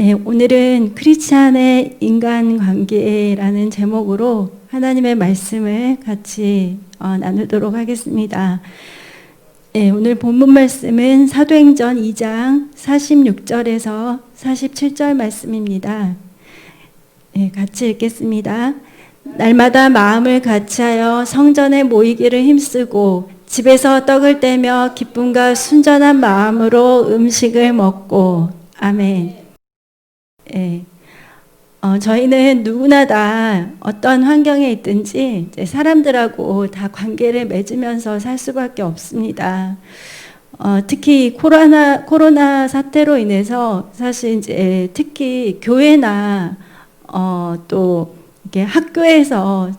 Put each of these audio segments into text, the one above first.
네, 오늘은 크리스찬의 인간관계라는 제목으로 하나님의 말씀을 같이 나누도록 하겠습니다. 네, 오늘 본문 말씀은 사도행전 2장 46절에서 47절 말씀입니다. 네, 같이 읽겠습니다. 날마다 마음을 같이하여 성전에 모이기를 힘쓰고 집에서 떡을 떼며 기쁨과 순전한 마음으로 음식을 먹고. 아멘. 네. 저희는 누구나 다 어떤 환경에 있든지 이제 사람들하고 다 관계를 맺으면서 살 수밖에 없습니다. 특히 코로나 사태로 인해서 사실 이제 특히 교회나 또 이렇게 학교에서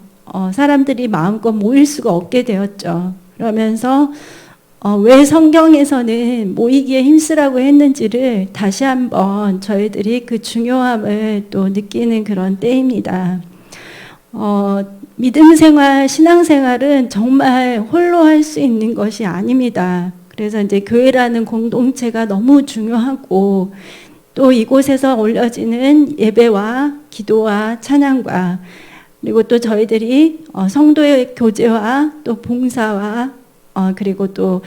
사람들이 마음껏 모일 수가 없게 되었죠. 그러면서 왜 성경에서는 모이기에 힘쓰라고 했는지를 다시 한번 저희들이 그 중요함을 또 느끼는 그런 때입니다. 믿음 생활, 신앙 생활은 정말 홀로 할 수 있는 것이 아닙니다. 그래서 이제 교회라는 공동체가 너무 중요하고 또 이곳에서 올려지는 예배와 기도와 찬양과 그리고 또 저희들이 성도의 교제와 또 봉사와 그리고 또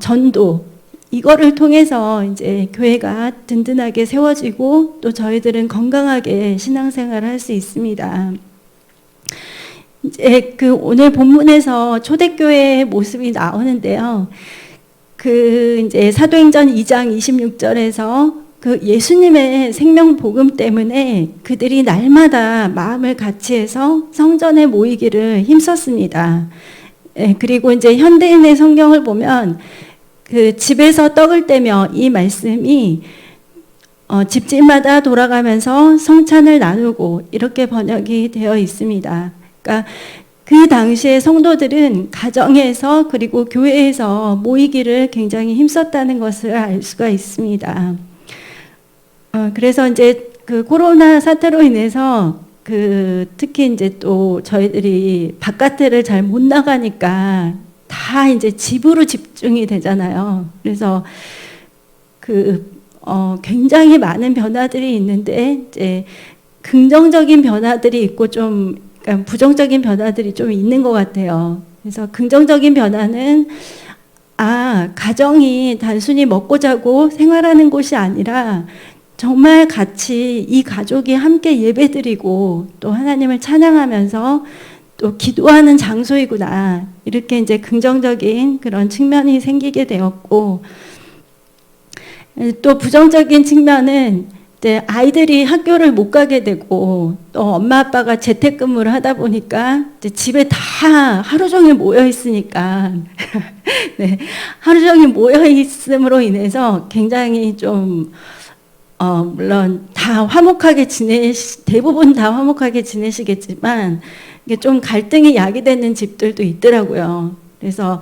전도 이거를 통해서 이제 교회가 든든하게 세워지고 또 저희들은 건강하게 신앙생활을 할 수 있습니다. 이제 그 오늘 본문에서 초대교회의 모습이 나오는데요. 그 이제 사도행전 2장 26절에서 그 예수님의 생명 복음 때문에 그들이 날마다 마음을 같이해서 성전에 모이기를 힘썼습니다. 그리고 이제 현대인의 성경을 보면 그 집에서 떡을 떼며 이 말씀이 집집마다 돌아가면서 성찬을 나누고 이렇게 번역이 되어 있습니다. 그러니까 그 당시에 성도들은 가정에서 그리고 교회에서 모이기를 굉장히 힘썼다는 것을 알 수가 있습니다. 그래서 이제 그 코로나 사태로 인해서 특히 이제 또 저희들이 바깥을 잘 못 나가니까 다 이제 집으로 집중이 되잖아요. 그래서 굉장히 많은 변화들이 있는데 이제 긍정적인 변화들이 있고 좀 그러니까 부정적인 변화들이 좀 있는 것 같아요. 그래서 긍정적인 변화는 가정이 단순히 먹고 자고 생활하는 곳이 아니라 정말 같이 이 가족이 함께 예배드리고 또 하나님을 찬양하면서 또 기도하는 장소이구나. 이렇게 이제 긍정적인 그런 측면이 생기게 되었고, 또 부정적인 측면은 이제 아이들이 학교를 못 가게 되고 또 엄마 아빠가 재택근무를 하다 보니까 이제 집에 다 하루 종일 모여 있으니까 네, 하루 종일 모여 있음으로 인해서 굉장히 좀 물론 다 화목하게 대부분 다 화목하게 지내시겠지만 이게 좀 갈등이 야기되는 집들도 있더라고요. 그래서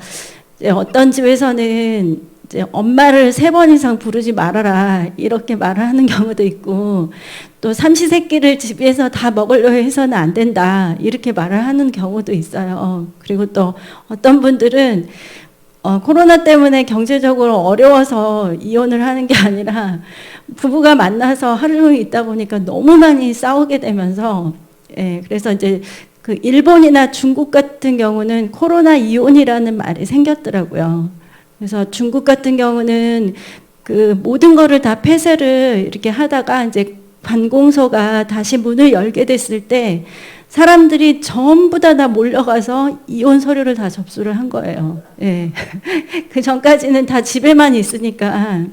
이제 어떤 집에서는 이제 엄마를 3번 이상 부르지 말아라 이렇게 말을 하는 경우도 있고 또 삼시세끼를 집에서 다 먹으려 해서는 안 된다 이렇게 말을 하는 경우도 있어요. 그리고 또 어떤 분들은 코로나 때문에 경제적으로 어려워서 이혼을 하는 게 아니라 부부가 만나서 하루 종일 있다 보니까 너무 많이 싸우게 되면서 그래서 이제 그 일본이나 중국 같은 경우는 코로나 이혼이라는 말이 생겼더라고요. 그래서 중국 같은 경우는 그 모든 거를 다 폐쇄를 이렇게 하다가 이제 관공서가 다시 문을 열게 됐을 때 사람들이 전부 다 몰려가서 이혼 서류를 다 접수를 한 거예요. 그 전까지는 다 집에만 있으니까.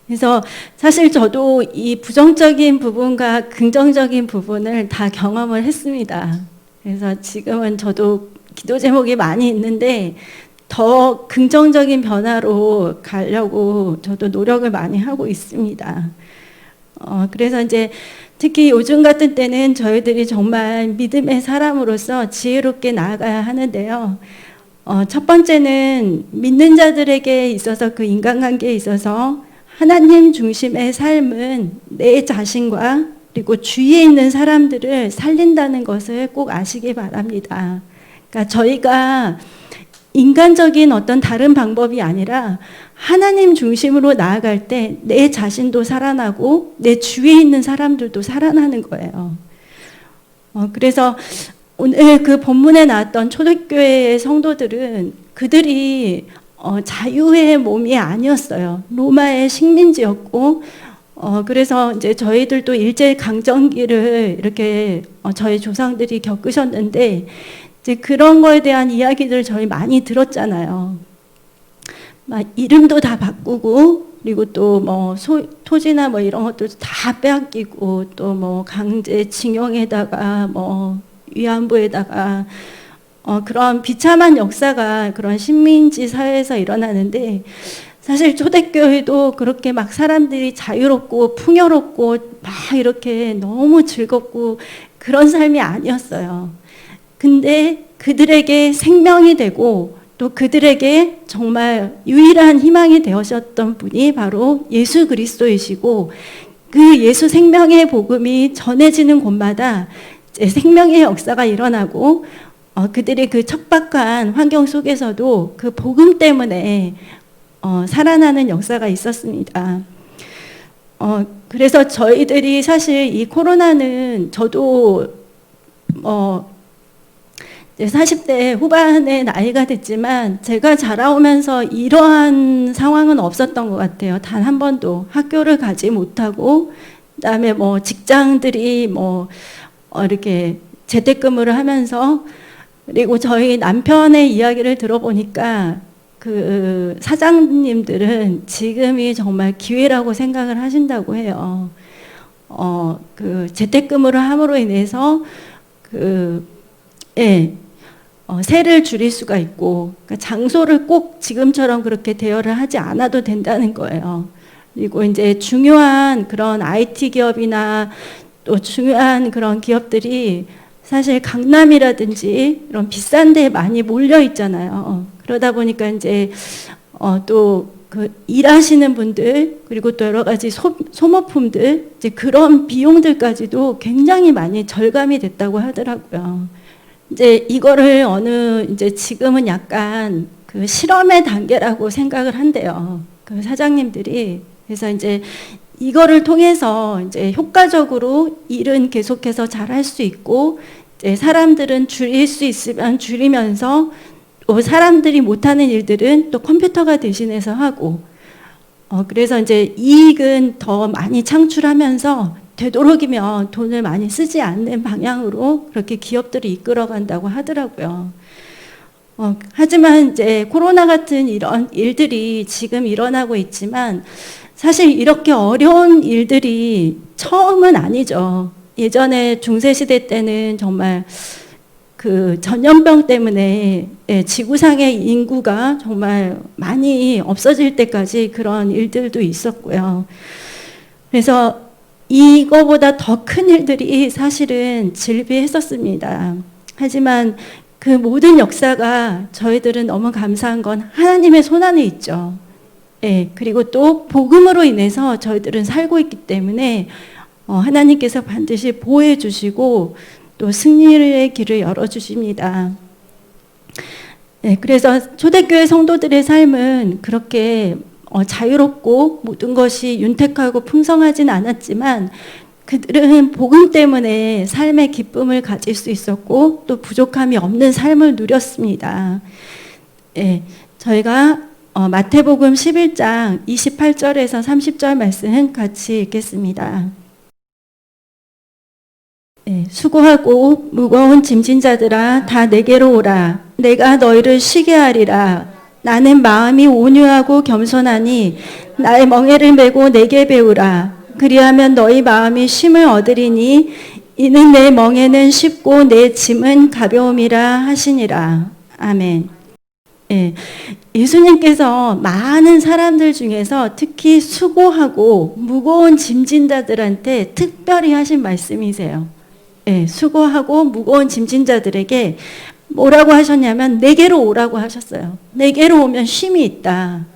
그래서 사실 저도 이 부정적인 부분과 긍정적인 부분을 다 경험을 했습니다. 그래서 지금은 저도 기도 제목이 많이 있는데 더 긍정적인 변화로 가려고 저도 노력을 많이 하고 있습니다. 그래서 이제 특히 요즘 같은 때는 저희들이 정말 믿음의 사람으로서 지혜롭게 나아가야 하는데요. 첫 번째는 믿는 자들에게 있어서 그 인간관계에 있어서 하나님 중심의 삶은 내 자신과 그리고 주위에 있는 사람들을 살린다는 것을 꼭 아시기 바랍니다. 그러니까 저희가 인간적인 어떤 다른 방법이 아니라 하나님 중심으로 나아갈 때 내 자신도 살아나고 내 주위에 있는 사람들도 살아나는 거예요. 그래서 오늘 그 본문에 나왔던 초대교회의 성도들은 그들이 자유의 몸이 아니었어요. 로마의 식민지였고, 그래서 이제 저희들도 일제 강점기를 이렇게 저희 조상들이 겪으셨는데, 이제 그런 거에 대한 이야기들 저희 많이 들었잖아요. 막 이름도 다 바꾸고, 그리고 또 뭐 토지나 뭐 이런 것들 다 빼앗기고, 또 뭐 강제징용에다가 뭐 위안부에다가 그런 비참한 역사가 그런 식민지 사회에서 일어나는데, 사실 초대교회도 그렇게 막 사람들이 자유롭고 풍요롭고 막 이렇게 너무 즐겁고 그런 삶이 아니었어요. 근데 그들에게 생명이 되고 또 그들에게 정말 유일한 희망이 되셨던 분이 바로 예수 그리스도이시고, 그 예수 생명의 복음이 전해지는 곳마다 생명의 역사가 일어나고, 그들이 그 척박한 환경 속에서도 그 복음 때문에 살아나는 역사가 있었습니다. 그래서 저희들이 사실 이 코로나는 저도 40대 후반의 나이가 됐지만 제가 자라오면서 이러한 상황은 없었던 것 같아요. 단 한 번도 학교를 가지 못하고, 그다음에 뭐 직장들이 뭐 이렇게 재택근무를 하면서, 그리고 저희 남편의 이야기를 들어보니까 그 사장님들은 지금이 정말 기회라고 생각을 하신다고 해요. 그 재택근무를 함으로 인해서 세를 줄일 수가 있고, 그러니까 장소를 꼭 지금처럼 그렇게 대여를 하지 않아도 된다는 거예요. 그리고 이제 중요한 그런 IT 기업이나 또 중요한 그런 기업들이 사실 강남이라든지 이런 비싼 데에 많이 몰려 있잖아요. 그러다 보니까 이제 또 그 일하시는 분들, 그리고 또 여러 가지 소모품들, 이제 그런 비용들까지도 굉장히 많이 절감이 됐다고 하더라고요. 이제 이거를 이제 지금은 약간 그 실험의 단계라고 생각을 한대요. 그 사장님들이. 그래서 이제 이거를 통해서 이제 효과적으로 일은 계속해서 잘 할 수 있고, 이제 사람들은 줄일 수 있으면 줄이면서 또 사람들이 못하는 일들은 또 컴퓨터가 대신해서 하고, 그래서 이제 이익은 더 많이 창출하면서 되도록이면 돈을 많이 쓰지 않는 방향으로 그렇게 기업들을 이끌어간다고 하더라고요. 하지만 이제 코로나 같은 이런 일들이 지금 일어나고 있지만, 사실 이렇게 어려운 일들이 처음은 아니죠. 예전에 중세시대 때는 정말 그 전염병 때문에 지구상의 인구가 정말 많이 없어질 때까지 그런 일들도 있었고요. 그래서 이거보다 더 큰 일들이 사실은 질비했었습니다. 하지만 그 모든 역사가 저희들은 너무 감사한 건 하나님의 손안에 있죠. 그리고 또 복음으로 인해서 저희들은 살고 있기 때문에 하나님께서 반드시 보호해 주시고 또 승리의 길을 열어주십니다. 그래서 초대교회 성도들의 삶은 그렇게 자유롭고 모든 것이 윤택하고 풍성하진 않았지만, 그들은 복음 때문에 삶의 기쁨을 가질 수 있었고 또 부족함이 없는 삶을 누렸습니다. 저희가 마태복음 11장 28절에서 30절 말씀 같이 읽겠습니다. 수고하고 무거운 짐진 자들아 다 내게로 오라. 내가 너희를 쉬게 하리라. 나는 마음이 온유하고 겸손하니 나의 멍에를 메고 내게 배우라. 그리하면 너희 마음이 쉼을 얻으리니 이는 내 멍에는 쉽고 내 짐은 가벼움이라 하시니라. 아멘. 예수님께서 많은 사람들 중에서 특히 수고하고 무거운 짐진 자들한테 특별히 하신 말씀이세요. 수고하고 무거운 짐진 자들에게 뭐라고 하셨냐면 내게로 오라고 하셨어요. 내게로 오면 쉼이 있다.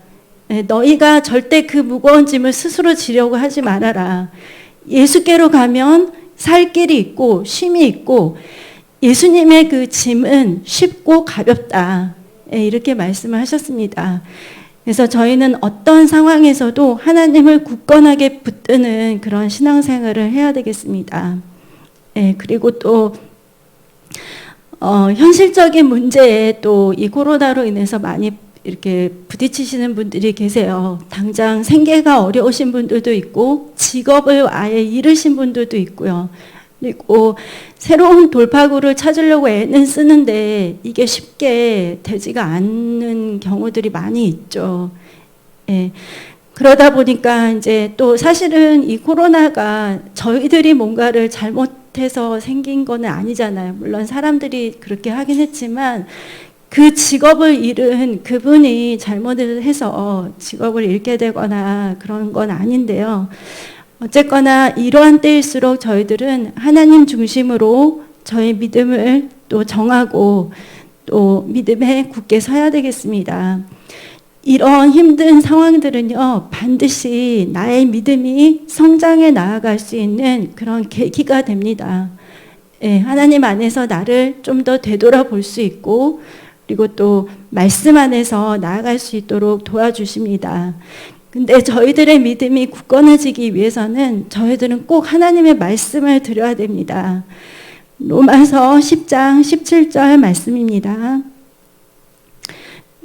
너희가 절대 그 무거운 짐을 스스로 지려고 하지 말아라. 예수께로 가면 살 길이 있고 쉼이 있고 예수님의 그 짐은 쉽고 가볍다. 이렇게 말씀을 하셨습니다. 그래서 저희는 어떤 상황에서도 하나님을 굳건하게 붙드는 그런 신앙생활을 해야 되겠습니다. 예, 그리고 또 현실적인 문제에 또 이 코로나로 인해서 많이 이렇게 부딪히시는 분들이 계세요. 당장 생계가 어려우신 분들도 있고 직업을 아예 잃으신 분들도 있고요. 그리고 새로운 돌파구를 찾으려고 애는 쓰는데 이게 쉽게 되지가 않는 경우들이 많이 있죠. 예. 그러다 보니까 이제 또 사실은 이 코로나가 저희들이 뭔가를 잘못해서 생긴 거는 아니잖아요. 물론 사람들이 그렇게 하긴 했지만 그 직업을 잃은 그분이 잘못을 해서 직업을 잃게 되거나 그런 건 아닌데요. 어쨌거나 이러한 때일수록 저희들은 하나님 중심으로 저희 믿음을 또 정하고 또 믿음에 굳게 서야 되겠습니다. 이런 힘든 상황들은요, 반드시 나의 믿음이 성장해 나아갈 수 있는 그런 계기가 됩니다. 예, 하나님 안에서 나를 좀 더 되돌아볼 수 있고 그리고 또 말씀 안에서 나아갈 수 있도록 도와주십니다. 근데 저희들의 믿음이 굳건해지기 위해서는 저희들은 꼭 하나님의 말씀을 드려야 됩니다. 로마서 10장 17절 말씀입니다.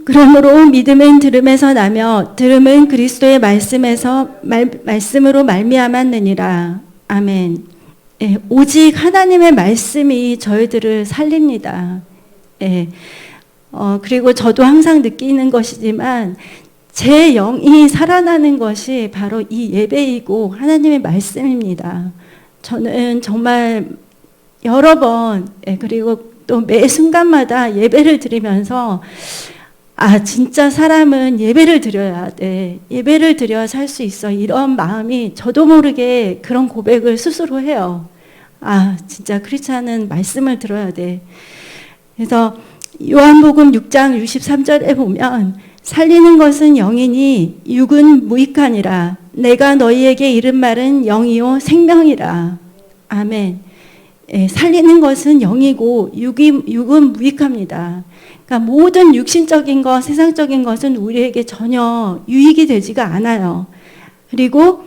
그러므로 믿음은 들음에서 나며 들음은 그리스도의 말씀으로 말미암았느니라. 아멘. 예, 오직 하나님의 말씀이 저희들을 살립니다. 예. 그리고 저도 항상 느끼는 것이지만 제 영이 살아나는 것이 바로 이 예배이고 하나님의 말씀입니다. 저는 정말 여러 번 그리고 또 매 순간마다 예배를 드리면서 진짜 사람은 예배를 드려야 돼. 예배를 드려야 살 수 있어. 이런 마음이 저도 모르게 그런 고백을 스스로 해요. 진짜 크리스찬은 말씀을 들어야 돼. 그래서 요한복음 6장 63절에 보면 살리는 것은 영이니 육은 무익하니라. 내가 너희에게 이른 말은 영이요 생명이라. 아멘. 예, 살리는 것은 영이고 육은 무익합니다. 그러니까 모든 육신적인 것, 세상적인 것은 우리에게 전혀 유익이 되지가 않아요. 그리고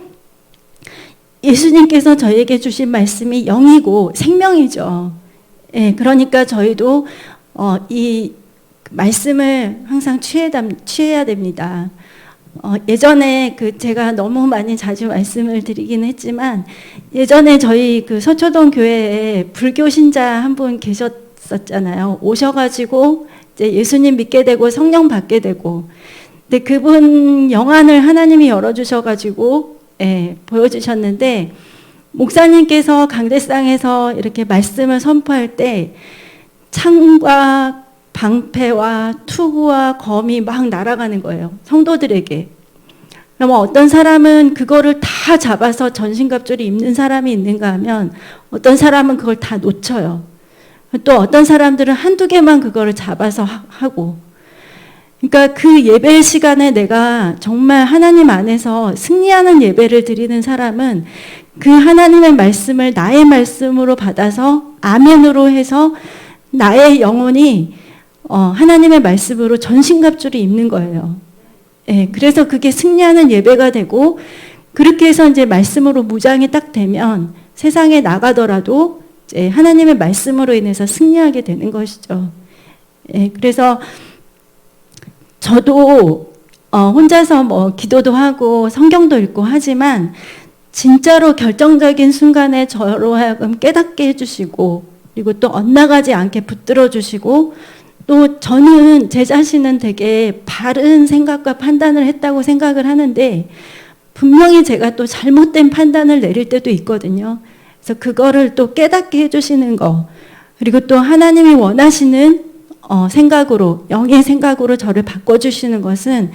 예수님께서 저희에게 주신 말씀이 영이고 생명이죠. 예, 그러니까 저희도 이 말씀을 항상 취해야 됩니다. 예전에 제가 너무 많이 자주 말씀을 드리긴 했지만 예전에 저희 서초동 교회에 불교 신자 한 분 계셨었잖아요. 오셔가지고 이제 예수님 믿게 되고 성령 받게 되고, 근데 그분 영안을 하나님이 열어주셔가지고 보여주셨는데 목사님께서 강대상에서 이렇게 말씀을 선포할 때 창과 방패와 투구와 검이 막 날아가는 거예요. 성도들에게. 그러면 어떤 사람은 그거를 다 잡아서 전신갑주를 입는 사람이 있는가 하면 어떤 사람은 그걸 다 놓쳐요. 또 어떤 사람들은 한두 개만 그거를 잡아서 하고. 그러니까 그 예배 시간에 내가 정말 하나님 안에서 승리하는 예배를 드리는 사람은 그 하나님의 말씀을 나의 말씀으로 받아서 아멘으로 해서 나의 영혼이 하나님의 말씀으로 전신갑주를 입는 거예요. 예, 그래서 그게 승리하는 예배가 되고 그렇게 해서 이제 말씀으로 무장이 딱 되면 세상에 나가더라도 이제 하나님의 말씀으로 인해서 승리하게 되는 것이죠. 예, 그래서 저도 혼자서 기도도 하고 성경도 읽고 하지만 진짜로 결정적인 순간에 저로 하여금 깨닫게 해주시고 그리고 또 엇나가지 않게 붙들어 주시고 또 저는 제 자신은 되게 바른 생각과 판단을 했다고 생각을 하는데 분명히 제가 또 잘못된 판단을 내릴 때도 있거든요. 그래서 그거를 또 깨닫게 해주시는 거 그리고 또 하나님이 원하시는 생각으로 영의 생각으로 저를 바꿔주시는 것은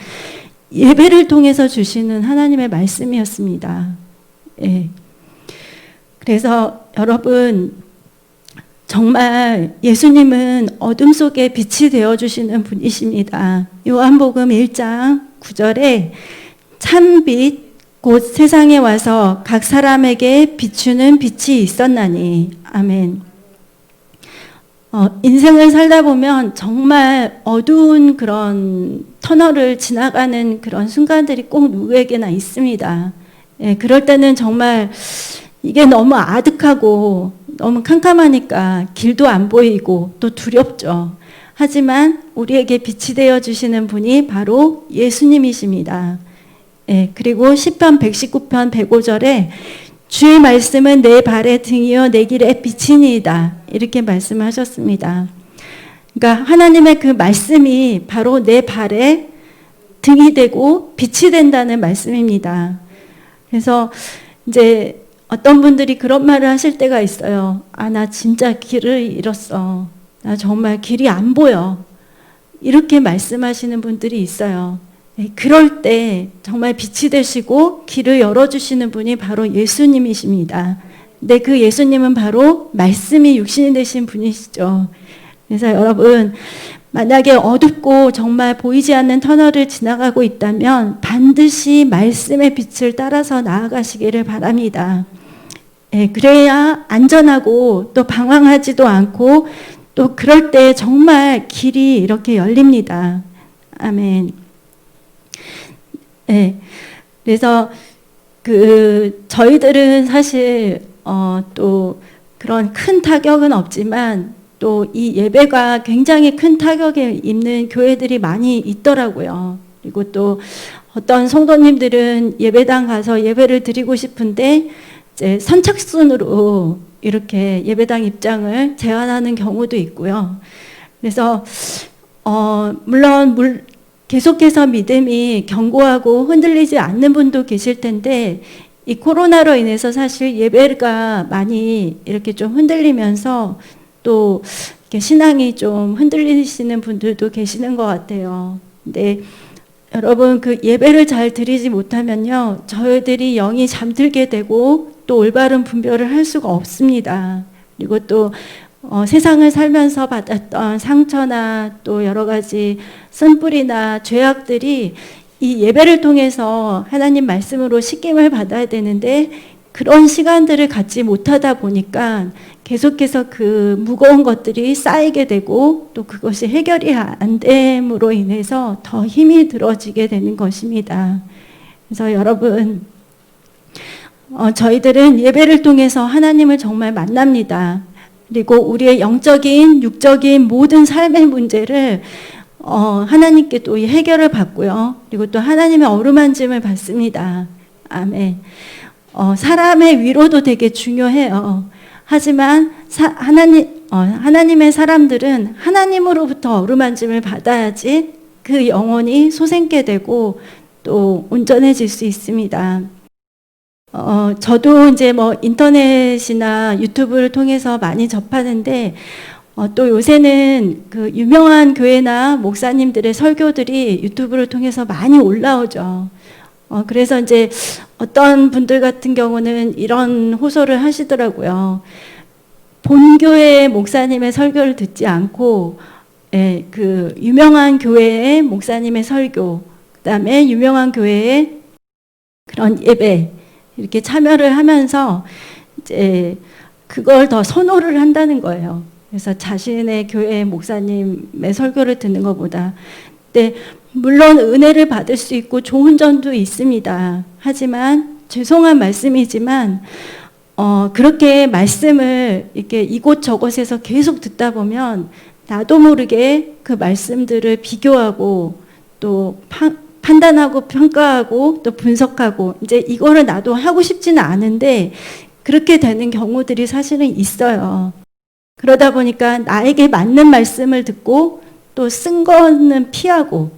예배를 통해서 주시는 하나님의 말씀이었습니다. 예. 그래서 여러분 정말 예수님은 어둠 속에 빛이 되어주시는 분이십니다. 요한복음 1장 9절에 참빛 곧 세상에 와서 각 사람에게 비추는 빛이 있었나니. 아멘. 인생을 살다 보면 정말 어두운 그런 터널을 지나가는 그런 순간들이 꼭 누구에게나 있습니다. 예, 그럴 때는 정말 이게 너무 아득하고 너무 캄캄하니까 길도 안 보이고 또 두렵죠. 하지만 우리에게 빛이 되어 주시는 분이 바로 예수님이십니다. 예, 그리고 시편 119편 105절에 주의 말씀은 내 발의 등이요 내 길의 빛이니이다. 이렇게 말씀하셨습니다. 그러니까 하나님의 그 말씀이 바로 내 발에 등이 되고 빛이 된다는 말씀입니다. 그래서 이제 어떤 분들이 그런 말을 하실 때가 있어요. 아, 나 진짜 길을 잃었어. 나 정말 길이 안 보여. 이렇게 말씀하시는 분들이 있어요. 그럴 때 정말 빛이 되시고 길을 열어주시는 분이 바로 예수님이십니다. 근데 그 예수님은 바로 말씀이 육신이 되신 분이시죠. 그래서 여러분, 만약에 어둡고 정말 보이지 않는 터널을 지나가고 있다면 반드시 말씀의 빛을 따라서 나아가시기를 바랍니다. 예, 그래야 안전하고 또 방황하지도 않고 또 그럴 때 정말 길이 이렇게 열립니다. 아멘. 예, 그래서 저희들은 사실 또 그런 큰 타격은 없지만 또 이 예배가 굉장히 큰 타격에 입는 교회들이 많이 있더라고요. 그리고 또 어떤 성도님들은 예배당 가서 예배를 드리고 싶은데 이제 선착순으로 이렇게 예배당 입장을 제한하는 경우도 있고요. 그래서 물론 계속해서 믿음이 견고하고 흔들리지 않는 분도 계실 텐데 이 코로나로 인해서 사실 예배가 많이 이렇게 좀 흔들리면서 또 이렇게 신앙이 좀 흔들리시는 분들도 계시는 것 같아요. 근데 여러분 그 예배를 잘 드리지 못하면요, 저희들이 영이 잠들게 되고 또 올바른 분별을 할 수가 없습니다. 그리고 또 세상을 살면서 받았던 상처나 또 여러 가지 쓴뿌리나 죄악들이 이 예배를 통해서 하나님 말씀으로 씻김을 받아야 되는데 그런 시간들을 갖지 못하다 보니까 계속해서 그 무거운 것들이 쌓이게 되고 또 그것이 해결이 안 됨으로 인해서 더 힘이 들어지게 되는 것입니다. 그래서 여러분, 저희들은 예배를 통해서 하나님을 정말 만납니다. 그리고 우리의 영적인, 육적인 모든 삶의 문제를 하나님께 또 해결을 받고요. 그리고 또 하나님의 어루만짐을 받습니다. 아멘. 사람의 위로도 되게 중요해요. 하지만 하나님의 사람들은 하나님으로부터 어루만짐을 받아야지 그 영혼이 솟게 되고 또 온전해질 수 있습니다. 저도 이제 뭐 인터넷이나 유튜브를 통해서 많이 접하는데 또 요새는 그 유명한 교회나 목사님들의 설교들이 유튜브를 통해서 많이 올라오죠. 그래서 이제 어떤 분들 같은 경우는 이런 호소를 하시더라고요. 본교회 목사님의 설교를 듣지 않고, 예, 그 유명한 교회의 목사님의 설교, 그다음에 유명한 교회의 그런 예배 이렇게 참여를 하면서 이제 그걸 더 선호를 한다는 거예요. 그래서 자신의 교회 목사님의 설교를 듣는 것보다. 근데 물론 은혜를 받을 수 있고 좋은 점도 있습니다. 하지만 죄송한 말씀이지만 그렇게 말씀을 이렇게 이곳저곳에서 계속 듣다 보면 나도 모르게 그 말씀들을 비교하고 또 판단하고 평가하고 또 분석하고 이제 이거를 나도 하고 싶지는 않은데 그렇게 되는 경우들이 사실은 있어요. 그러다 보니까 나에게 맞는 말씀을 듣고 또 쓴 거는 피하고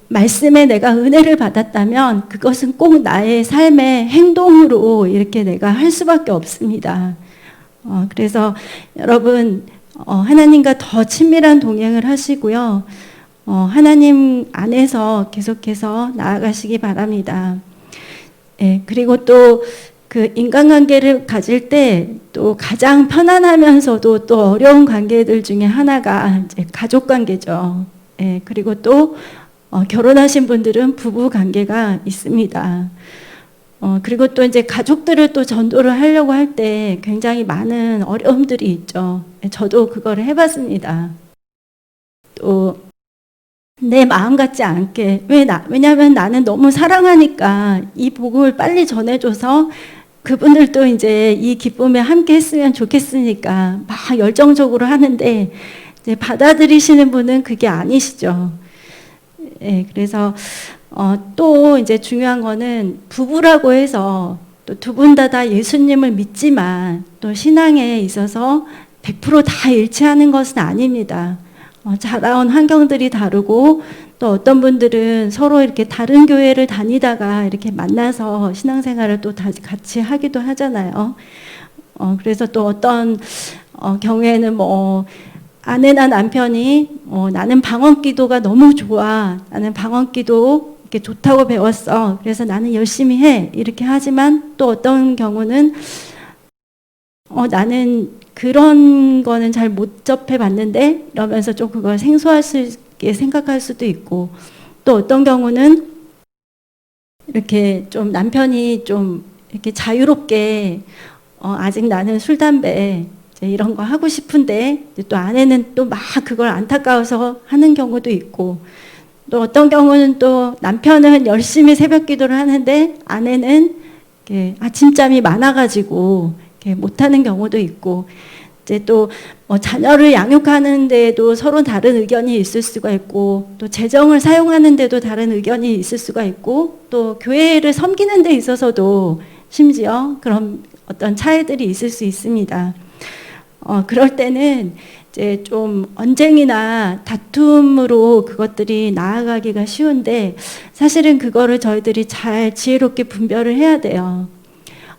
말씀에 내가 은혜를 받았다면 그것은 꼭 나의 삶의 행동으로 이렇게 내가 할 수밖에 없습니다. 그래서 여러분 하나님과 더 친밀한 동행을 하시고요. 하나님 안에서 계속해서 나아가시기 바랍니다. 예, 그리고 또 그 인간관계를 가질 때 또 가장 편안하면서도 또 어려운 관계들 중에 하나가 이제 가족 관계죠. 예, 그리고 또 결혼하신 분들은 부부 관계가 있습니다. 그리고 또 이제 가족들을 또 전도를 하려고 할 때 굉장히 많은 어려움들이 있죠. 저도 그거를 해봤습니다. 또 내 마음 같지 않게. 왜냐면 나는 너무 사랑하니까 이 복음을 빨리 전해줘서 그분들도 이제 이 기쁨에 함께 했으면 좋겠으니까 막 열정적으로 하는데, 이제 받아들이시는 분은 그게 아니시죠. 예, 그래서 또 이제 중요한 거는 부부라고 해서 또 두 분 다 예수님을 믿지만 또 신앙에 있어서 100%다 일치하는 것은 아닙니다. 자라온 환경들이 다르고, 또 어떤 분들은 서로 이렇게 다른 교회를 다니다가 이렇게 만나서 신앙생활을 또 같이 하기도 하잖아요. 그래서 또 어떤 경우에는 뭐 아내나 남편이 나는 방언 기도가 너무 좋아. 나는 방언 기도 이렇게 좋다고 배웠어. 그래서 나는 열심히 해. 이렇게 하지만 또 어떤 경우는 나는 그런 거는 잘 못 접해 봤는데 이러면서 좀 그걸 생소할 수 있게 생각할 수도 있고, 또 어떤 경우는 이렇게 좀 남편이 좀 이렇게 자유롭게 아직 나는 술, 담배 이런 거 하고 싶은데 또 아내는 또 막 그걸 안타까워서 하는 경우도 있고, 또 어떤 경우는 또 남편은 열심히 새벽 기도를 하는데 아내는 아침잠이 많아가지고 못하는 경우도 있고, 이제 또 자녀를 양육하는 데도 서로 다른 의견이 있을 수가 있고, 또 재정을 사용하는 데도 다른 의견이 있을 수가 있고, 또 교회를 섬기는 데 있어서도 심지어 그런 어떤 차이들이 있을 수 있습니다. 그럴 때는 이제 좀 언쟁이나 다툼으로 그것들이 나아가기가 쉬운데, 사실은 그거를 저희들이 잘 지혜롭게 분별을 해야 돼요.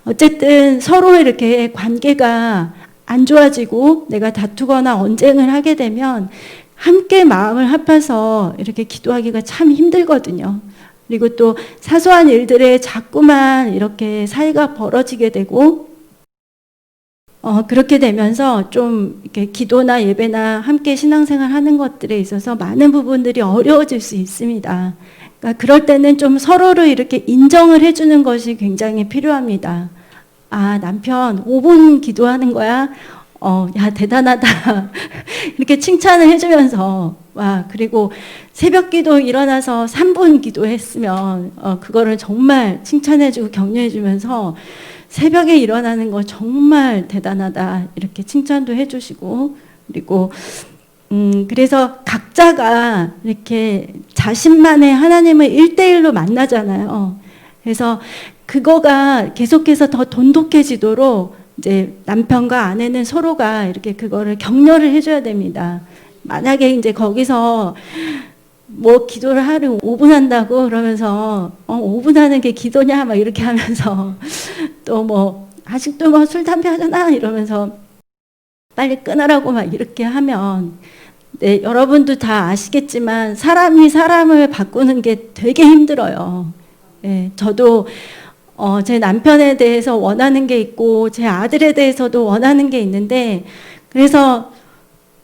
어쨌든 서로 이렇게 관계가 안 좋아지고 내가 다투거나 언쟁을 하게 되면 함께 마음을 합해서 이렇게 기도하기가 참 힘들거든요. 그리고 또 사소한 일들에 자꾸만 이렇게 사이가 벌어지게 되고, 그렇게 되면서 좀 이렇게 기도나 예배나 함께 신앙생활 하는 것들에 있어서 많은 부분들이 어려워질 수 있습니다. 그러니까 그럴 때는 좀 서로를 이렇게 인정을 해주는 것이 굉장히 필요합니다. 아, 남편 5분 기도하는 거야? 야, 대단하다. 이렇게 칭찬을 해주면서, 와, 그리고 새벽 기도 일어나서 3분 기도했으면, 그거를 정말 칭찬해주고 격려해주면서 새벽에 일어나는 거 정말 대단하다. 이렇게 칭찬도 해주시고, 그리고, 그래서 각자가 이렇게 자신만의 하나님을 1대1로 만나잖아요. 그래서 그거가 계속해서 더 돈독해지도록 이제 남편과 아내는 서로가 이렇게 그거를 격려를 해줘야 됩니다. 만약에 이제 거기서 뭐 기도를 하루 5분 한다고 그러면서 5분 하는 게 기도냐 막 이렇게 하면서 또 뭐 아직도 뭐 술 담배 하잖아 이러면서 빨리 끊으라고 막 이렇게 하면, 네, 여러분도 다 아시겠지만 사람이 사람을 바꾸는 게 되게 힘들어요. 네, 저도 제 남편에 대해서 원하는 게 있고 제 아들에 대해서도 원하는 게 있는데, 그래서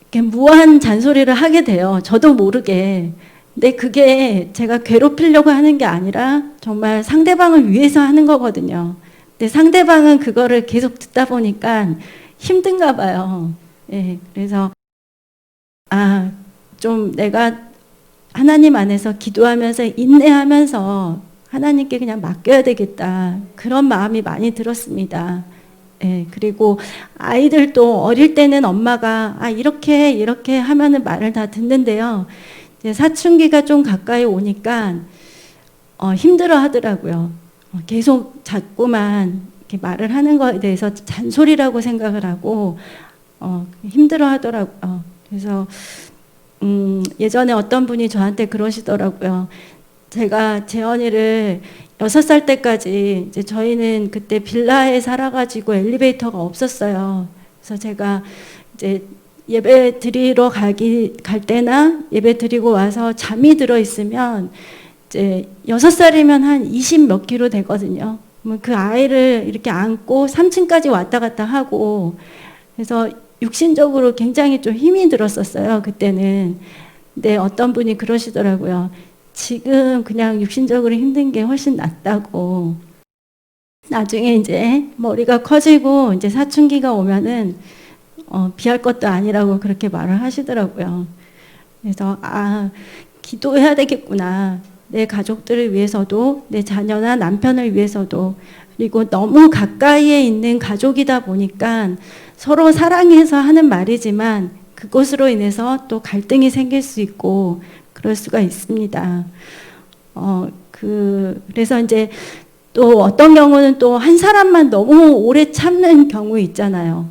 이렇게 무한 잔소리를 하게 돼요. 저도 모르게. 근데 그게 제가 괴롭히려고 하는 게 아니라 정말 상대방을 위해서 하는 거거든요. 근데 상대방은 그거를 계속 듣다 보니까 힘든가 봐요. 예, 그래서 좀 내가 하나님 안에서 기도하면서 인내하면서 하나님께 그냥 맡겨야 되겠다. 그런 마음이 많이 들었습니다. 예, 그리고 아이들도 어릴 때는 엄마가 이렇게 하면은 말을 다 듣는데요. 이제 사춘기가 좀 가까이 오니까 힘들어 하더라고요. 계속 자꾸만 이렇게 말을 하는 거에 대해서 잔소리라고 생각을 하고 힘들어 하더라고요. 그래서 예전에 어떤 분이 저한테 그러시더라고요. 제가 재현이를 6살 때까지, 이제 저희는 그때 빌라에 살아가지고 엘리베이터가 없었어요. 그래서 제가 이제 예배 드리러 갈 때나 예배 드리고 와서 잠이 들어 있으면 이제 6살이면 한 20 몇 킬로 되거든요. 그 아이를 이렇게 안고 3층까지 왔다 갔다 하고, 그래서 육신적으로 굉장히 좀 힘이 들었었어요, 그때는. 근데 어떤 분이 그러시더라고요. 지금 그냥 육신적으로 힘든 게 훨씬 낫다고. 나중에 이제 머리가 커지고 이제 사춘기가 오면은 비할 것도 아니라고 그렇게 말을 하시더라고요. 그래서 기도해야 되겠구나. 내 가족들을 위해서도, 내 자녀나 남편을 위해서도, 그리고 너무 가까이에 있는 가족이다 보니까 서로 사랑해서 하는 말이지만 그것으로 인해서 또 갈등이 생길 수 있고 그럴 수가 있습니다. 그래서 이제 또 어떤 경우는 또 한 사람만 너무 오래 참는 경우 있잖아요.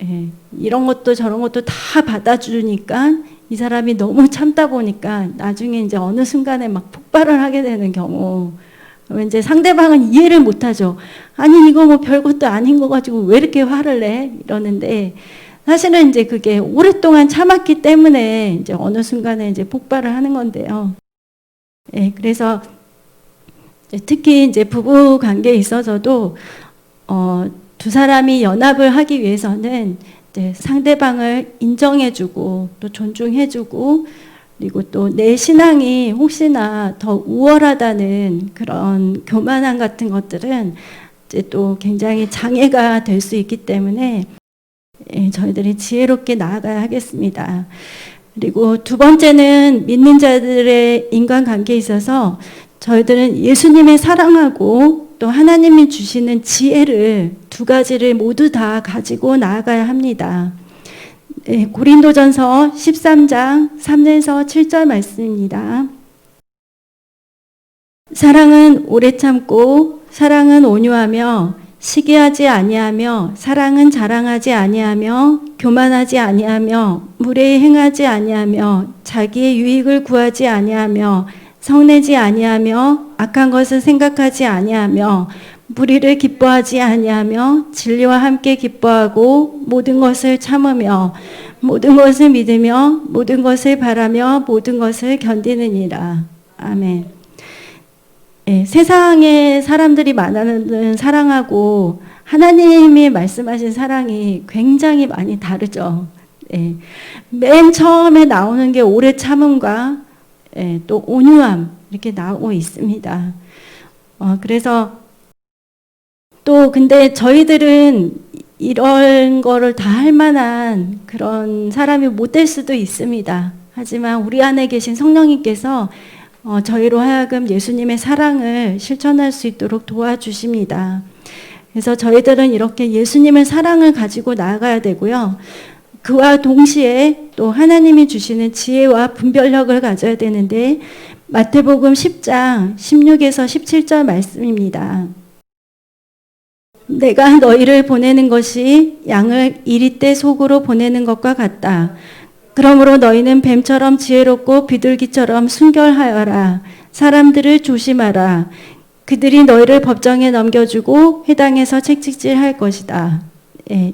예, 이런 것도 저런 것도 다 받아주니까 이 사람이 너무 참다 보니까 나중에 이제 어느 순간에 막 폭발을 하게 되는 경우, 이제 상대방은 이해를 못하죠. 아니 이거 뭐 별것도 아닌 거 가지고 왜 이렇게 화를 내? 이러는데 사실은 이제 그게 오랫동안 참았기 때문에 이제 어느 순간에 이제 폭발을 하는 건데요. 예, 그래서 특히 이제 부부 관계에 있어서도 두 사람이 연합을 하기 위해서는 이제 상대방을 인정해주고 또 존중해주고 그리고 또 내 신앙이 혹시나 더 우월하다는 그런 교만함 같은 것들은 이제 또 굉장히 장애가 될 수 있기 때문에 저희들이 지혜롭게 나아가야 하겠습니다. 그리고 두 번째는 믿는 자들의 인간관계에 있어서 저희들은 예수님의 사랑하고 또 하나님이 주시는 지혜를 두 가지를 모두 다 가지고 나아가야 합니다. 고린도전서 13장 3에서 7절 말씀입니다. 사랑은 오래 참고 사랑은 온유하며 시기하지 아니하며 사랑은 자랑하지 아니하며 교만하지 아니하며 무례히 행하지 아니하며 자기의 유익을 구하지 아니하며 성내지 아니하며 악한 것을 생각하지 아니하며 무리를 기뻐하지 아니하며 진리와 함께 기뻐하고 모든 것을 참으며 모든 것을 믿으며 모든 것을 바라며 모든 것을 견디느니라. 아멘. 세상에 사람들이 말하는 사랑하고 하나님이 말씀하신 사랑이 굉장히 많이 다르죠. 맨 처음에 나오는 게 오래 참음과 또 온유함 이렇게 나오고 있습니다. 그래서 또 근데 저희들은 이런 거를 다 할 만한 그런 사람이 못 될 수도 있습니다. 하지만 우리 안에 계신 성령님께서 저희로 하여금 예수님의 사랑을 실천할 수 있도록 도와주십니다. 그래서 저희들은 이렇게 예수님의 사랑을 가지고 나아가야 되고요. 그와 동시에 또 하나님이 주시는 지혜와 분별력을 가져야 되는데 마태복음 10장 16에서 17절 말씀입니다. 내가 너희를 보내는 것이 양을 이리떼 속으로 보내는 것과 같다. 그러므로 너희는 뱀처럼 지혜롭고 비둘기처럼 순결하여라. 사람들을 조심하라. 그들이 너희를 법정에 넘겨주고 회당에서 책찍질할 것이다.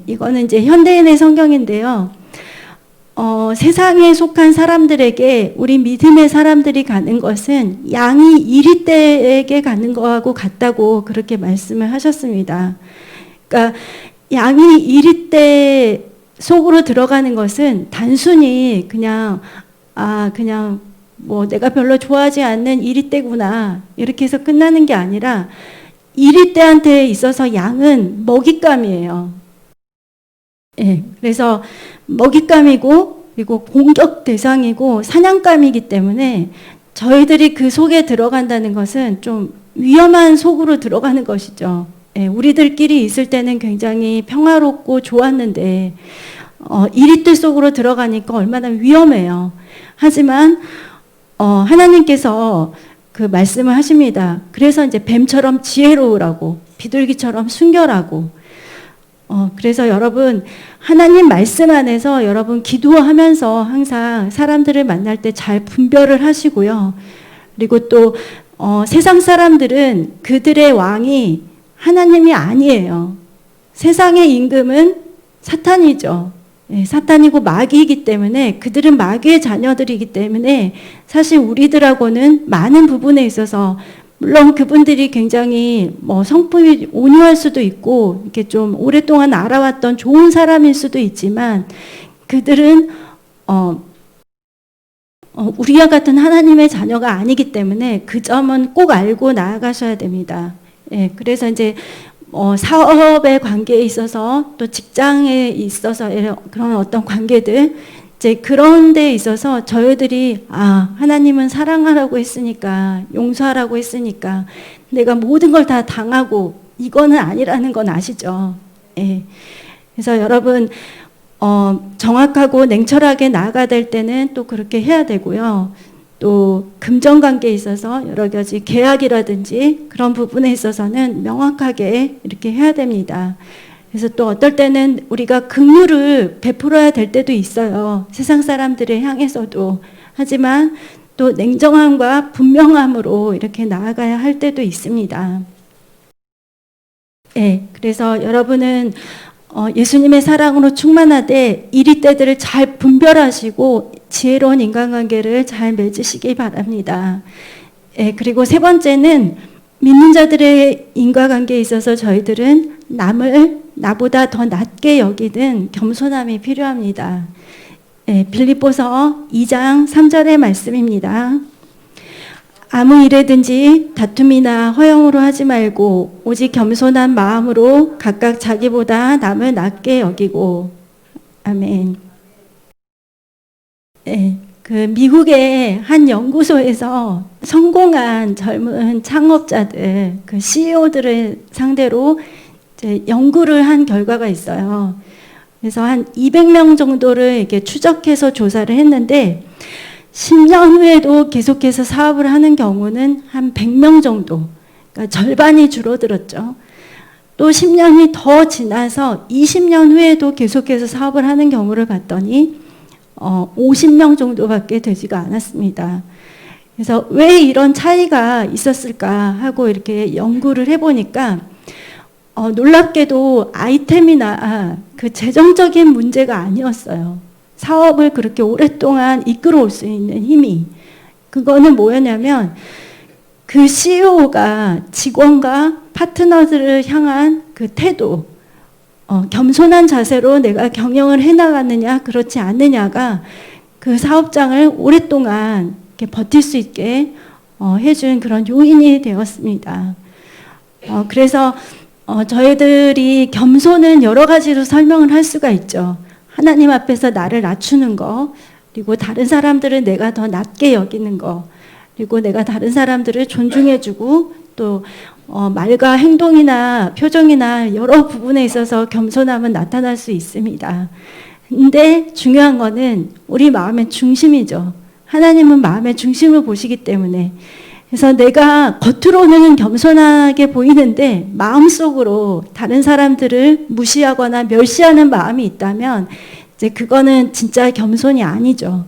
이거는 이제 현대인의 성경인데요. 세상에 속한 사람들에게 우리 믿음의 사람들이 가는 것은 양이 이리떼에게 가는 거하고 같다고 그렇게 말씀을 하셨습니다. 그러니까 양이 이리떼 속으로 들어가는 것은 단순히 그냥 뭐 내가 별로 좋아하지 않는 이리떼구나 이렇게 해서 끝나는 게 아니라 이리떼한테 있어서 양은 먹잇감이에요. 그래서 먹잇감이고 그리고 공격 대상이고 사냥감이기 때문에 저희들이 그 속에 들어간다는 것은 좀 위험한 속으로 들어가는 것이죠. 우리들끼리 있을 때는 굉장히 평화롭고 좋았는데 이리떼 속으로 들어가니까 얼마나 위험해요. 하지만 하나님께서 그 말씀을 하십니다. 그래서 이제 뱀처럼 지혜로우라고 비둘기처럼 순결하고 그래서 여러분 하나님 말씀 안에서 여러분 기도하면서 항상 사람들을 만날 때 잘 분별을 하시고요. 그리고 또 세상 사람들은 그들의 왕이 하나님이 아니에요. 세상의 임금은 사탄이죠. 사탄이고 마귀이기 때문에 그들은 마귀의 자녀들이기 때문에 사실 우리들하고는 많은 부분에 있어서 물론 그분들이 굉장히 성품이 온유할 수도 있고 이렇게 좀 오랫동안 알아왔던 좋은 사람일 수도 있지만 그들은 우리와 같은 하나님의 자녀가 아니기 때문에 그 점은 꼭 알고 나아가셔야 됩니다. 그래서 이제 사업의 관계에 있어서 또 직장에 있어서 그런 어떤 관계들 이제 그런 데 있어서 저희들이 하나님은 사랑하라고 했으니까, 용서하라고 했으니까 내가 모든 걸 다 당하고, 이거는 아니라는 건 아시죠? 예. 그래서 여러분 정확하고 냉철하게 나아가야 될 때는 또 그렇게 해야 되고요. 또 금전관계에 있어서 여러 가지 계약이라든지 그런 부분에 있어서는 명확하게 이렇게 해야 됩니다. 그래서 또 어떨 때는 우리가 긍휼을 베풀어야 될 때도 있어요. 세상 사람들을 향해서도. 하지만 또 냉정함과 분명함으로 이렇게 나아가야 할 때도 있습니다. 네, 그래서 여러분은 예수님의 사랑으로 충만하되 이리 때들을 잘 분별하시고 지혜로운 인간관계를 잘 맺으시기 바랍니다. 네, 그리고 세 번째는 믿는 자들의 인과관계에 있어서 저희들은 남을 나보다 더 낮게 여기는 겸손함이 필요합니다. 네, 빌립보서 2장 3절의 말씀입니다. 아무 일에든지 다툼이나 허영으로 하지 말고 오직 겸손한 마음으로 각각 자기보다 남을 낮게 여기고. 아멘. 네, 그 미국의 한 연구소에서 성공한 젊은 창업자들, 그 CEO들을 상대로 이제 연구를 한 결과가 있어요. 그래서 한 200명 정도를 이렇게 추적해서 조사를 했는데 10년 후에도 계속해서 사업을 하는 경우는 한 100명 정도, 그러니까 절반이 줄어들었죠. 또 10년이 더 지나서 20년 후에도 계속해서 사업을 하는 경우를 봤더니 50명 정도밖에 되지가 않았습니다. 그래서 왜 이런 차이가 있었을까 하고 이렇게 연구를 해보니까 놀랍게도 아이템이나 그 재정적인 문제가 아니었어요. 사업을 그렇게 오랫동안 이끌어올 수 있는 힘이. 그거는 뭐였냐면 그 CEO가 직원과 파트너들을 향한 그 태도, 겸손한 자세로 내가 경영을 해나가느냐 그렇지 않느냐가 그 사업장을 오랫동안 이렇게 버틸 수 있게 해준 그런 요인이 되었습니다. 그래서 저희들이 겸손은 여러 가지로 설명을 할 수가 있죠. 하나님 앞에서 나를 낮추는 거, 그리고 다른 사람들을 내가 더 낮게 여기는 거, 그리고 내가 다른 사람들을 존중해주고 또 말과 행동이나 표정이나 여러 부분에 있어서 겸손함은 나타날 수 있습니다. 근데 중요한 거는 우리 마음의 중심이죠. 하나님은 마음의 중심을 보시기 때문에. 그래서 내가 겉으로는 겸손하게 보이는데 마음속으로 다른 사람들을 무시하거나 멸시하는 마음이 있다면 이제 그거는 진짜 겸손이 아니죠.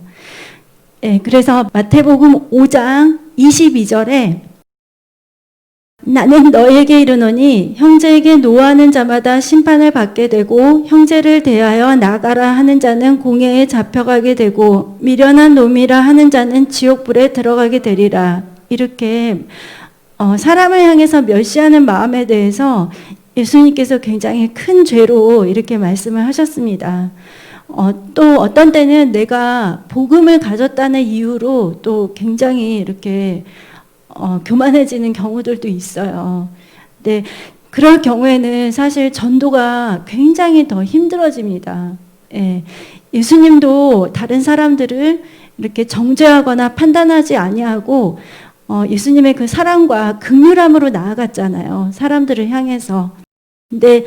네, 그래서 마태복음 5장 22절에 나는 너에게 이르노니 형제에게 노하는 자마다 심판을 받게 되고 형제를 대하여 나가라 하는 자는 공회에 잡혀가게 되고 미련한 놈이라 하는 자는 지옥불에 들어가게 되리라. 이렇게 사람을 향해서 멸시하는 마음에 대해서 예수님께서 굉장히 큰 죄로 이렇게 말씀을 하셨습니다. 또 어떤 때는 내가 복음을 가졌다는 이유로 또 굉장히 이렇게 교만해지는 경우들도 있어요. 근데 그럴 경우에는 사실 전도가 굉장히 더 힘들어집니다. 예. 예수님도 다른 사람들을 이렇게 정죄하거나 판단하지 아니하고 예수님의 그 사랑과 긍휼함으로 나아갔잖아요. 사람들을 향해서. 근데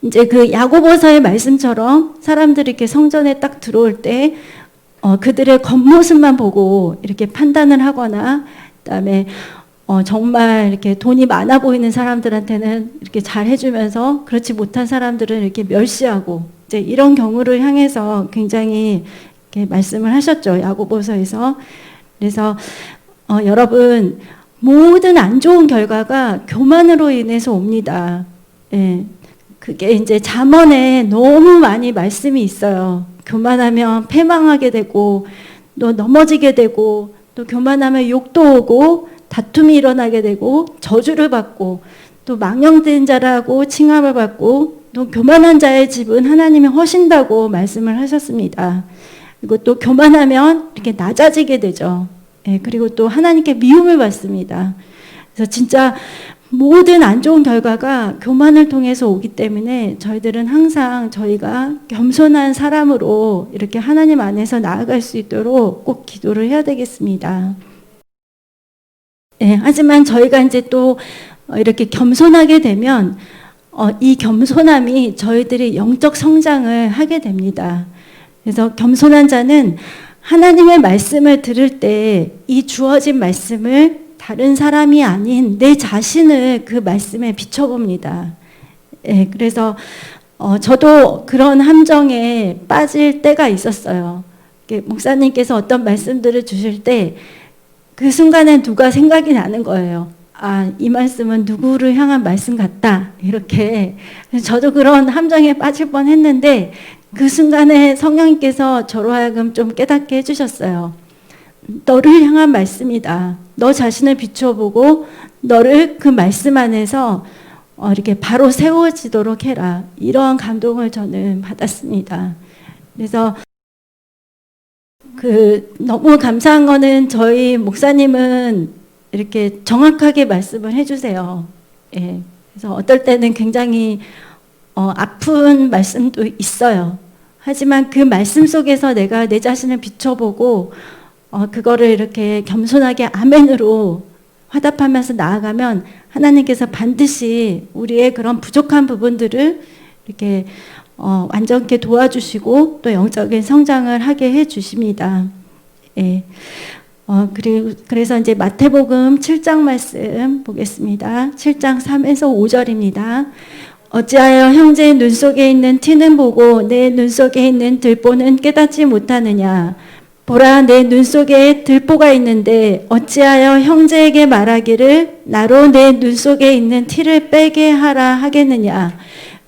이제 그 야고보서의 말씀처럼 사람들이 이렇게 성전에 딱 들어올 때 그들의 겉모습만 보고 이렇게 판단을 하거나 그다음에 정말 이렇게 돈이 많아 보이는 사람들한테는 이렇게 잘 해주면서 그렇지 못한 사람들은 이렇게 멸시하고 이제 이런 경우를 향해서 굉장히 이렇게 말씀을 하셨죠. 야고보서에서. 그래서 여러분 모든 안 좋은 결과가 교만으로 인해서 옵니다. 예. 그게 이제 잠언에 너무 많이 말씀이 있어요. 교만하면 패망하게 되고 또 넘어지게 되고 또 교만하면 욕도 오고 다툼이 일어나게 되고 저주를 받고 또 망령된 자라고 칭함을 받고 또 교만한 자의 집은 하나님이 허신다고 말씀을 하셨습니다. 그리고 또 교만하면 이렇게 낮아지게 되죠. 예, 그리고 또 하나님께 미움을 받습니다. 그래서 진짜 모든 안 좋은 결과가 교만을 통해서 오기 때문에 저희들은 항상 저희가 겸손한 사람으로 이렇게 하나님 안에서 나아갈 수 있도록 꼭 기도를 해야 되겠습니다. 예, 하지만 저희가 이제 또 이렇게 겸손하게 되면 이 겸손함이 저희들이 영적 성장을 하게 됩니다. 그래서 겸손한 자는 하나님의 말씀을 들을 때 이 주어진 말씀을 다른 사람이 아닌 내 자신을 그 말씀에 비춰봅니다. 예, 그래서 저도 그런 함정에 빠질 때가 있었어요. 목사님께서 어떤 말씀들을 주실 때 그 순간에 누가 생각이 나는 거예요. 아, 이 말씀은 누구를 향한 말씀 같다. 이렇게. 저도 그런 함정에 빠질 뻔 했는데 그 순간에 성령님께서 저로 하여금 좀 깨닫게 해주셨어요. 너를 향한 말씀이다. 너 자신을 비춰보고 너를 그 말씀 안에서 이렇게 바로 세워지도록 해라. 이러한 감동을 저는 받았습니다. 그래서 너무 감사한 거는 저희 목사님은 이렇게 정확하게 말씀을 해주세요. 예. 그래서 어떨 때는 굉장히 아픈 말씀도 있어요. 하지만 그 말씀 속에서 내가 내 자신을 비춰보고 그거를 이렇게 겸손하게 아멘으로 화답하면서 나아가면 하나님께서 반드시 우리의 그런 부족한 부분들을 이렇게 완전케 도와주시고 또 영적인 성장을 하게 해주십니다. 예. 그래서 이제 마태복음 7장 말씀 보겠습니다. 7장 3에서 5절입니다. 어찌하여 형제의 눈 속에 있는 티는 보고 내 눈 속에 있는 들보는 깨닫지 못하느냐. 보라, 내 눈 속에 들보가 있는데 어찌하여 형제에게 말하기를 나로 내 눈 속에 있는 티를 빼게 하라 하겠느냐.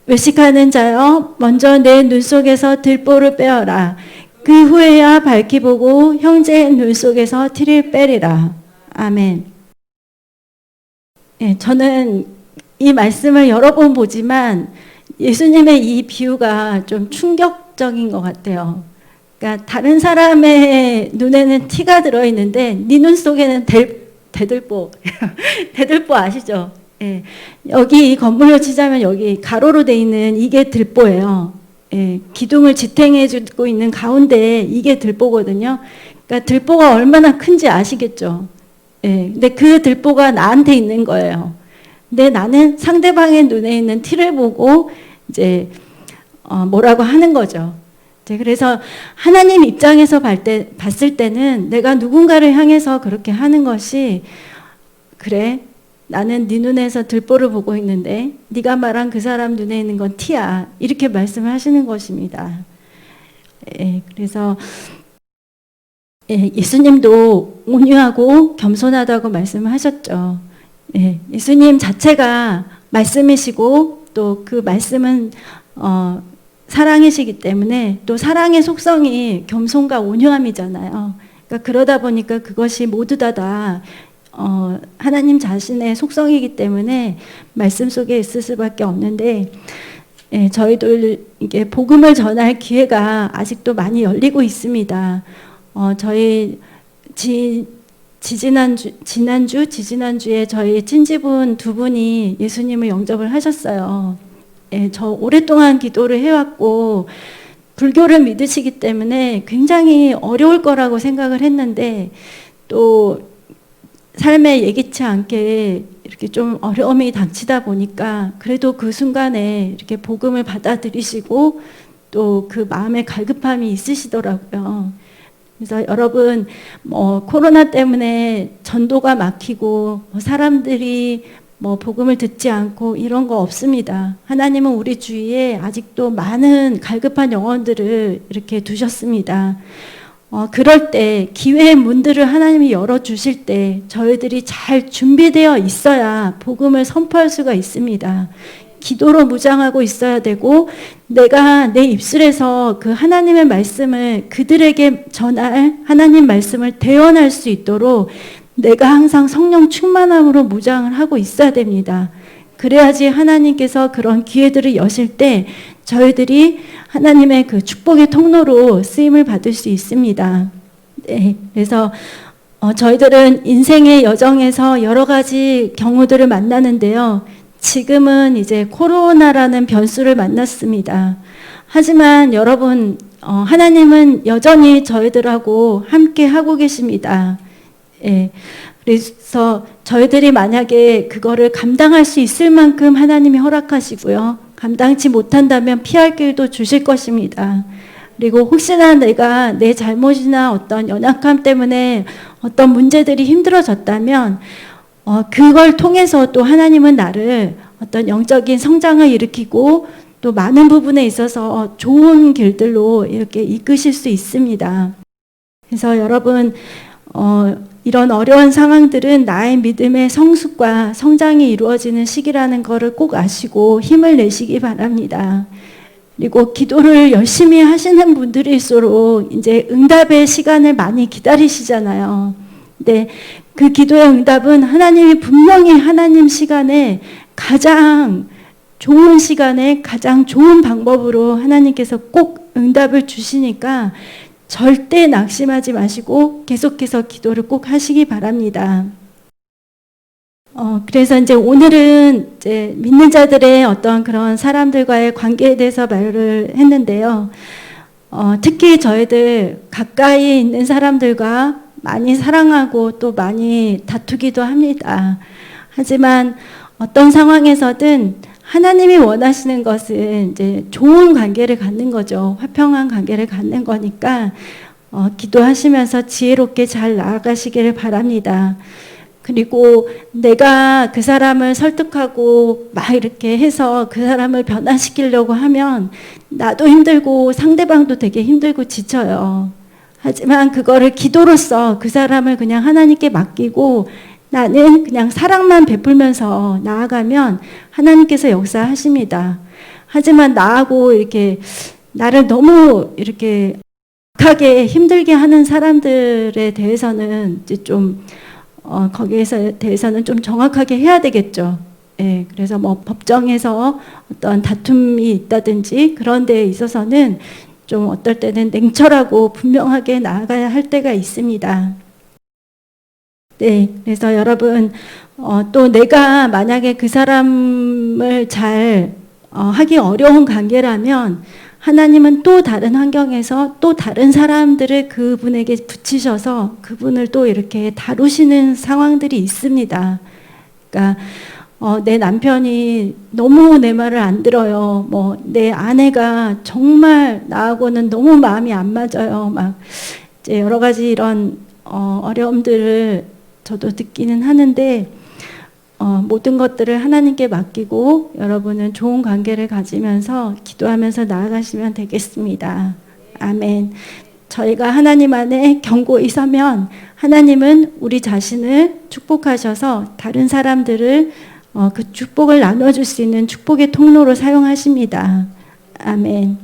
외식하는 자여, 먼저 내 눈 속에서 들보를 빼어라. 그 후에야 밝히 보고 형제의 눈 속에서 티를 빼리라. 아멘. 네, 저는 이 말씀을 여러 번 보지만 예수님의 이 비유가 좀 충격적인 것 같아요. 그러니까 다른 사람의 눈에는 티가 들어있는데 네 눈 속에는 대들보 대들보 아시죠? 예. 여기 이 건물로 치자면 여기 가로로 돼 있는 이게 들보예요. 예. 기둥을 지탱해 주고 있는 가운데 이게 들보거든요. 그러니까 들보가 얼마나 큰지 아시겠죠? 예. 근데 그 들보가 나한테 있는 거예요. 근데 나는 상대방의 눈에 있는 티를 보고 이제 뭐라고 하는 거죠. 그래서 하나님 입장에서 봤을 때는 내가 누군가를 향해서 그렇게 하는 것이 그래, 나는 네 눈에서 들보를 보고 있는데 네가 말한 그 사람 눈에 있는 건 티야. 이렇게 말씀을 하시는 것입니다. 예, 그래서 예수님도 온유하고 겸손하다고 말씀을 하셨죠. 예, 예수님 자체가 말씀이시고 또 그 말씀은 사랑이시기 때문에 또 사랑의 속성이 겸손과 온유함이잖아요. 그러니까 그러다 보니까 그것이 모두 다 하나님 자신의 속성이기 때문에 말씀 속에 있을 수밖에 없는데 예, 저희도 이게 복음을 전할 기회가 아직도 많이 열리고 있습니다. 저희 지지난주에 저희 친지분 두 분이 예수님을 영접을 하셨어요. 예, 저 오랫동안 기도를 해왔고 불교를 믿으시기 때문에 굉장히 어려울 거라고 생각을 했는데 또 삶에 예기치 않게 이렇게 좀 어려움이 닥치다 보니까 그래도 그 순간에 이렇게 복음을 받아들이시고 또 그 마음의 갈급함이 있으시더라고요. 그래서 여러분 코로나 때문에 전도가 막히고 사람들이 복음을 듣지 않고 이런 거 없습니다. 하나님은 우리 주위에 아직도 많은 갈급한 영혼들을 이렇게 두셨습니다. 그럴 때 기회의 문들을 하나님이 열어주실 때 저희들이 잘 준비되어 있어야 복음을 선포할 수가 있습니다. 기도로 무장하고 있어야 되고 내가 내 입술에서 그 하나님의 말씀을 그들에게 전할 하나님 말씀을 대언할 수 있도록 내가 항상 성령 충만함으로 무장을 하고 있어야 됩니다. 그래야지 하나님께서 그런 기회들을 여실 때 저희들이 하나님의 그 축복의 통로로 쓰임을 받을 수 있습니다. 네, 그래서 저희들은 인생의 여정에서 여러 가지 경우들을 만나는데요. 지금은 이제 코로나라는 변수를 만났습니다. 하지만 여러분, 하나님은 여전히 저희들하고 함께 하고 계십니다. 예. 그래서 저희들이 만약에 그거를 감당할 수 있을 만큼 하나님이 허락하시고요. 감당치 못한다면 피할 길도 주실 것입니다. 그리고 혹시나 내가 내 잘못이나 어떤 연약함 때문에 어떤 문제들이 힘들어졌다면 그걸 통해서 또 하나님은 나를 어떤 영적인 성장을 일으키고 또 많은 부분에 있어서 좋은 길들로 이렇게 이끄실 수 있습니다. 그래서 여러분 이런 어려운 상황들은 나의 믿음의 성숙과 성장이 이루어지는 시기라는 것을 꼭 아시고 힘을 내시기 바랍니다. 그리고 기도를 열심히 하시는 분들일수록 이제 응답의 시간을 많이 기다리시잖아요. 근데 그 기도의 응답은 하나님이 분명히 하나님 시간에 가장 좋은 시간에 가장 좋은 방법으로 하나님께서 꼭 응답을 주시니까 절대 낙심하지 마시고 계속해서 기도를 꼭 하시기 바랍니다. 그래서 이제 오늘은 이제 믿는 자들의 어떤 그런 사람들과의 관계에 대해서 말을 했는데요. 특히 저희들 가까이 있는 사람들과 많이 사랑하고 또 많이 다투기도 합니다. 하지만 어떤 상황에서든 하나님이 원하시는 것은 이제 좋은 관계를 갖는 거죠. 화평한 관계를 갖는 거니까 기도하시면서 지혜롭게 잘 나아가시기를 바랍니다. 그리고 내가 그 사람을 설득하고 막 이렇게 해서 그 사람을 변화시키려고 하면 나도 힘들고 상대방도 되게 힘들고 지쳐요. 하지만 그거를 기도로써 그 사람을 그냥 하나님께 맡기고 나는 그냥 사랑만 베풀면서 나아가면 하나님께서 역사하십니다. 하지만 나하고 이렇게 나를 너무 이렇게 악하게 힘들게 하는 사람들에 대해서는 이제 좀 거기에서 대해서는 좀 정확하게 해야 되겠죠. 예, 그래서 뭐 법정에서 어떤 다툼이 있다든지 그런 데에 있어서는 좀 어떨 때는 냉철하고 분명하게 나아가야 할 때가 있습니다. 네, 그래서 여러분 또 내가 만약에 그 사람을 잘 하기 어려운 관계라면 하나님은 또 다른 환경에서 또 다른 사람들을 그분에게 붙이셔서 그분을 또 이렇게 다루시는 상황들이 있습니다. 그러니까 내 남편이 너무 내 말을 안 들어요. 뭐 내 아내가 정말 나하고는 너무 마음이 안 맞아요. 막 이제 여러 가지 이런 어려움들을 저도 듣기는 하는데 모든 것들을 하나님께 맡기고 여러분은 좋은 관계를 가지면서 기도하면서 나아가시면 되겠습니다. 아멘. 저희가 하나님 안에 견고히 서면 하나님은 우리 자신을 축복하셔서 다른 사람들을 그 축복을 나눠줄 수 있는 축복의 통로로 사용하십니다. 아멘.